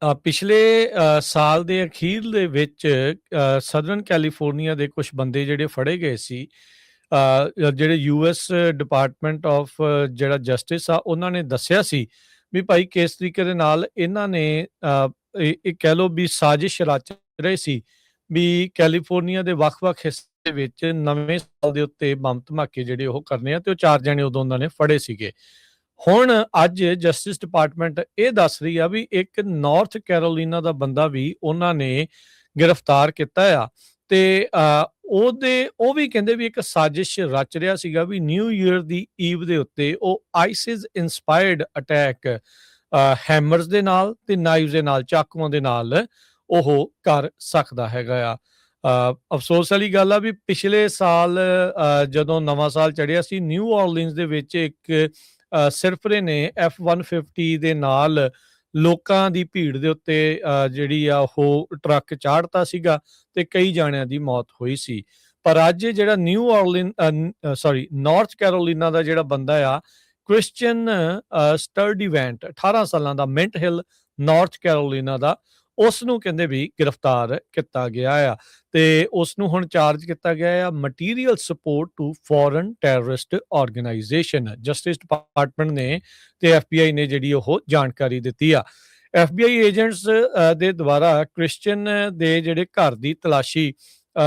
ਪਿਛਲੇ ਸਾਲ ਦੇ ਅਖੀਰ ਦੇ ਵਿੱਚ ਸਦਰਨ ਕੈਲੀਫੋਰਨੀਆ ਦੇ ਕੁਝ ਬੰਦੇ ਜਿਹੜੇ ਫੜੇ ਗਏ ਸੀ, ਜਿਹੜੇ ਯੂਐਸ ਡਿਪਾਰਟਮੈਂਟ ਆਫ ਜਿਹੜਾ ਜਸਟਿਸ ਆ ਉਹਨਾਂ ਨੇ ਦੱਸਿਆ ਸੀ ਵੀ ਭਾਈ ਕਿਸ ਤਰੀਕੇ ਦੇ ਨਾਲ ਇਹਨਾਂ ਨੇ ਇਹ ਕਹਿ ਲਓ ਵੀ ਸਾਜ਼ਿਸ਼ ਰਚ ਰਹੇ ਸੀ ਵੀ ਕੈਲੀਫੋਰਨੀਆ ਦੇ ਵੱਖ-ਵੱਖ ਹਿੱਸੇ ਵਿੱਚ ਨਵੇਂ ਸਾਲ ਦੇ ਉੱਤੇ ਬੰਬ ਧਮਾਕੇ ਜਿਹੜੇ ਉਹ ਕਰਨੇ ਆ, ਤੇ ਉਹ 4 ਜਣੇ ਉਦੋਂ ਉਹਨਾਂ ਨੇ ਫੜੇ ਸੀਗੇ। ਹੁਣ ਅੱਜ ਜਸਟਿਸ ਡਿਪਾਰਟਮੈਂਟ ਇਹ ਦੱਸ ਰਹੀ ਆ ਵੀ ਇੱਕ ਨਾਰਥ ਕੈਰੋਲੀਨਾ ਦਾ ਬੰਦਾ ਵੀ ਉਹਨਾਂ ਨੇ ਗ੍ਰਿਫਤਾਰ ਕੀਤਾ ਆ, ਤੇ ਉਹ ਵੀ ਕਹਿੰਦੇ ਵੀ ਇੱਕ ਸਾਜ਼ਿਸ਼ ਰਚ ਰਿਹਾ ਸੀਗਾ ਵੀ ਨਿਊ ਈਅਰ ਦੀ ਈਵ ਦੇ ਉੱਤੇ ਉਹ ਆਈਸਿਸ ਇਨਸਪਾਇਰਡ ਅਟੈਕ ਹੈਮਰਸ ਦੇ ਨਾਲ ਤੇ ਨਾਈਵਸ ਦੇ ਨਾਲ, ਚਾਕੂਆਂ ਦੇ ਨਾਲ ਉਹ ਕਰ ਸਕਦਾ ਹੈਗਾ ਆ। ਅਫਸੋਸ ਵਾਲੀ ਗੱਲ ਆ ਵੀ ਪਿਛਲੇ ਸਾਲ ਜਦੋਂ ਨਵਾਂ ਸਾਲ ਚੜ੍ਹਿਆ ਸੀ, ਨਿਊ ਆਰਲੀਨਸ ਦੇ ਵਿੱਚ ਇੱਕ ਸਿਰਫਰੇ ਨੇ F-150 ਦੇ ਨਾਲ ਲੋਕਾਂ ਦੀ ਭੀੜ ਦੇ ਉੱਤੇ ਜਿਹੜੀ ਆ ਉਹ ਟਰੱਕ ਚਾੜਤਾ ਸੀਗਾ ਤੇ ਕਈ ਜਾਣਿਆਂ ਦੀ ਮੌਤ ਹੋਈ ਸੀ। ਪਰ ਅੱਜ ਜਿਹੜਾ ਨਾਰਥ ਕੈਰੋਲੀਨਾ ਦਾ ਜਿਹੜਾ ਬੰਦਾ ਆ, ਕ੍ਰਿਸਚੀਅਨ ਸਟਰਡੀਵੈਂਟ, 18 ਸਾਲਾਂ ਦਾ, ਮਿੰਟ ਹਿੱਲ, ਨਾਰਥ ਕੈਰੋਲੀਨਾ ਦਾ, ਉਸ ਨੂੰ ਕਹਿੰਦੇ ਵੀ ਗ੍ਰਿਫਤਾਰ ਕੀਤਾ ਗਿਆ ਆ ਤੇ ਉਸ ਨੂੰ ਹੁਣ ਚਾਰਜ ਕੀਤਾ ਗਿਆ ਆ material support to foreign terrorist organization. Justice department ਨੇ ਤੇ FBI ਨੇ ਜਿਹੜੀ ਉਹ ਜਾਣਕਾਰੀ ਦਿੱਤੀ ਆ। FBI ਏਜੰਟਸ ਦੇ ਦੁਆਰਾ ਕ੍ਰਿਸਚੀਅਨ ਦੇ ਜਿਹੜੇ ਘਰ ਦੀ ਤਲਾਸ਼ੀ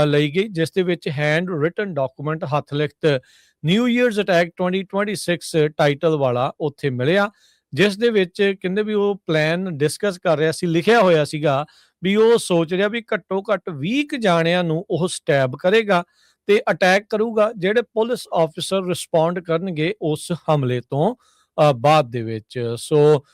ਲਈ ਗਈ, ਜਿਸ ਦੇ ਵਿੱਚ ਹੈਂਡ ਰਿਟਨ ਡਾਕੂਮੈਂਟ, ਹੱਥ ਲਿਖਤ ਨਿਊ ਈਅਰਸ ਅਟੈਕ 2026 ਟਾਈਟਲ ਵਾਲਾ ਉੱਥੇ ਮਿਲਿਆ, ਜਿਸ ਦੇ ਵਿੱਚ ਕਹਿੰਦੇ ਵੀ ਉਹ ਪਲਾਨ ਡਿਸਕਸ ਕਰ ਰਿਹਾ ਸੀ। ਲਿਖਿਆ ਹੋਇਆ ਸੀਗਾ ਵੀ ਉਹ ਸੋਚ ਰਿਹਾ ਵੀ ਘੱਟੋ ਘੱਟ 20 ਜਾਣਿਆਂ ਨੂੰ ਉਹ ਸਟੈਬ ਕਰੇਗਾ ਤੇ ਅਟੈਕ ਕਰੂਗਾ, ਜਿਹੜੇ ਪੁਲਿਸ ਆਫਿਸਰ ਰਿਸਪੌਂਡ ਕਰਨਗੇ ਉਸ ਹਮਲੇ ਤੋਂ ਬਾਅਦ ਦੇ ਵਿੱਚ। ਸੋ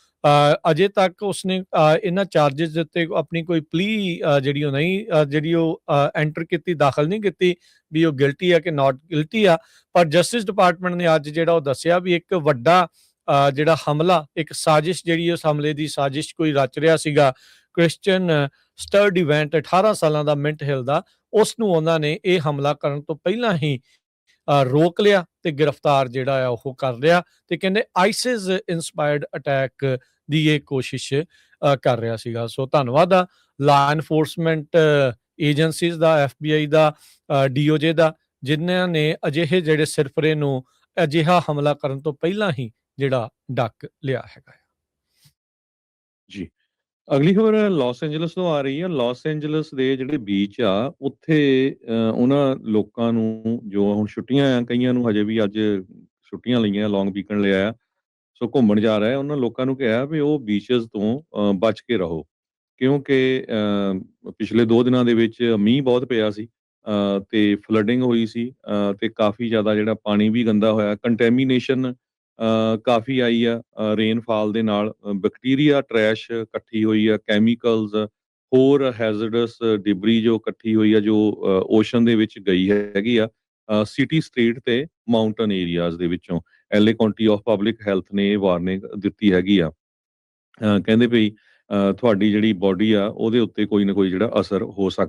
ਅਜੇ ਤੱਕ ਉਸਨੇ ਇਹਨਾਂ ਚਾਰजेस ਦੇ ਉੱਤੇ ਆਪਣੀ ਕੋਈ ਪਲੀ ਜਿਹੜੀ ਉਹ ਨਹੀਂ ਜਿਹੜੀ ਉਹ ਐਂਟਰ ਕੀਤੀ, ਦਾਖਲ ਨਹੀਂ ਕੀਤੀ ਵੀ ਉਹ ਗਿਲਟੀ ਆ ਕਿ ਨਾਟ ਗਿਲਟੀ ਆ। ਪਰ ਜਸਟਿਸ ਡਿਪਾਰਟਮੈਂਟ ਨੇ ਅੱਜ ਜਿਹੜਾ ਉਹ ਦੱਸਿਆ ਵੀ ਇੱਕ ਵੱਡਾ ਜਿਹੜਾ ਹਮਲਾ, ਇੱਕ ਸਾਜ਼ਿਸ਼, ਜਿਹੜੀ ਉਸ ਹਮਲੇ ਦੀ ਸਾਜ਼ਿਸ਼ ਕੋਈ ਰਚ ਰਿਹਾ ਸੀਗਾ, ਕ੍ਰਿਸਚੀਅਨ ਸਟਰਡੀਵੈਂਟ 18 ਸਾਲਾਂ ਦਾ ਮਿੰਟ ਹਿੱਲ ਦਾ, ਉਸ ਨੂੰ ਉਹਨਾਂ ਨੇ ਇਹ ਹਮਲਾ ਕਰਨ ਤੋਂ ਪਹਿਲਾਂ ਹੀ ਰੋਕ ਲਿਆ ਤੇ ਗ੍ਰਿਫਤਾਰ ਜਿਹੜਾ ਆ ਉਹ ਕਰ ਲਿਆ, ਤੇ ਕਹਿੰਦੇ ਆਈਸਿਸ ਇਨਸਪਾਇਰਡ ਅਟੈਕ ਦੀ ਇਹ ਕੋਸ਼ਿਸ਼ ਕਰ ਰਿਹਾ ਸੀਗਾ। ਸੋ ਧੰਨਵਾਦ ਆ ਲਾ ਐਨਫੋਰਸਮੈਂਟ ਏਜੰਸੀਜ਼ ਦਾ, FBI ਦਾ, DOJ ਦਾ, ਜਿਨ੍ਹਾਂ ਨੇ ਅਜਿਹੇ ਜਿਹੜੇ ਸਿਰਫਰੇ ਨੂੰ ਅਜਿਹਾ ਹਮਲਾ ਕਰਨ ਤੋਂ ਪਹਿਲਾਂ ਹੀ ਜਿਹੜਾ ਡੱਕ ਲਿਆ ਹੈਗਾ। ਜੀ, ਅਗਲੀ ਖਬਰ ਲਾਸ ਐਂਜਲਸ ਤੋਂ ਆ ਰਹੀ ਹੈ। ਲਾਸ ਐਂਜਲਸ ਦੇ ਜਿਹੜੇ ਬੀਚ ਆ ਉੱਥੇ ਉਹਨਾਂ ਲੋਕਾਂ ਨੂੰ ਜੋ ਹੁਣ ਛੁੱਟੀਆਂ ਆ, ਕਈਆਂ ਨੂੰ ਹਜੇ ਵੀ ਅੱਜ ਛੁੱਟੀਆਂ ਲਈਆਂ, ਲੌਂਗ ਵੀਕਐਂਡ ਲਿਆ, ਸੋ ਘੁੰਮਣ ਜਾ ਰਿਹਾ, ਉਹਨਾਂ ਲੋਕਾਂ ਨੂੰ ਕਿਹਾ ਵੀ ਉਹ ਬੀਚਸ ਤੋਂ ਬਚ ਕੇ ਰਹੋ, ਕਿਉਂਕਿ ਪਿਛਲੇ 2 ਦਿਨਾਂ ਦੇ ਵਿੱਚ ਮੀਂਹ ਬਹੁਤ ਪਿਆ ਸੀ ਤੇ ਫਲੱਡਿੰਗ ਹੋਈ ਸੀ ਤੇ ਕਾਫੀ ਜ਼ਿਆਦਾ ਜਿਹੜਾ ਪਾਣੀ ਵੀ ਗੰਦਾ ਹੋਇਆ, ਕੰਟੈਮੀਨੇਸ਼ਨ ਕਾਫੀ ਆਈ ਆ ਰੇਨਫਾਲ ਦੇ ਨਾਲ, ਬੈਕਟੀਰੀਆ ਟਰੈਸ਼ ਇਕੱਠੀ ਹੋਈ ਆ, ਕੈਮੀਕਲਸ, ਹੋਰ ਹੈਜ਼ਰਡਸ ਡਿਬਰੀ ਜੋ ਇਕੱਠੀ ਹੋਈ ਆ, ਜੋ ਓਸ਼ਨ ਦੇ ਵਿੱਚ ਗਈ ਹੈਗੀ ਆ ਸਿਟੀ ਸਟਰੀਟ ਤੇ ਮਾਊਂਟਨ ਏਰੀਆਜ਼ ਦੇ ਵਿੱਚੋਂ। LA County of public health ਨੇ ਇਹ ਵਾਰਨਿੰਗ ਦਿੱਤੀ ਹੈਗੀ ਆ। ਕਹਿੰਦੇ ਵੀ ਤੁਹਾਡੀ ਜਿਹੜੀ ਬੋਡੀ ਆ ਉਹਦੇ ਉੱਤੇ ਕੋਈ ਨਾ ਕੋਈ ਜਿਹੜਾ ਅਸਰ ਹੋ ਸਕਦਾ।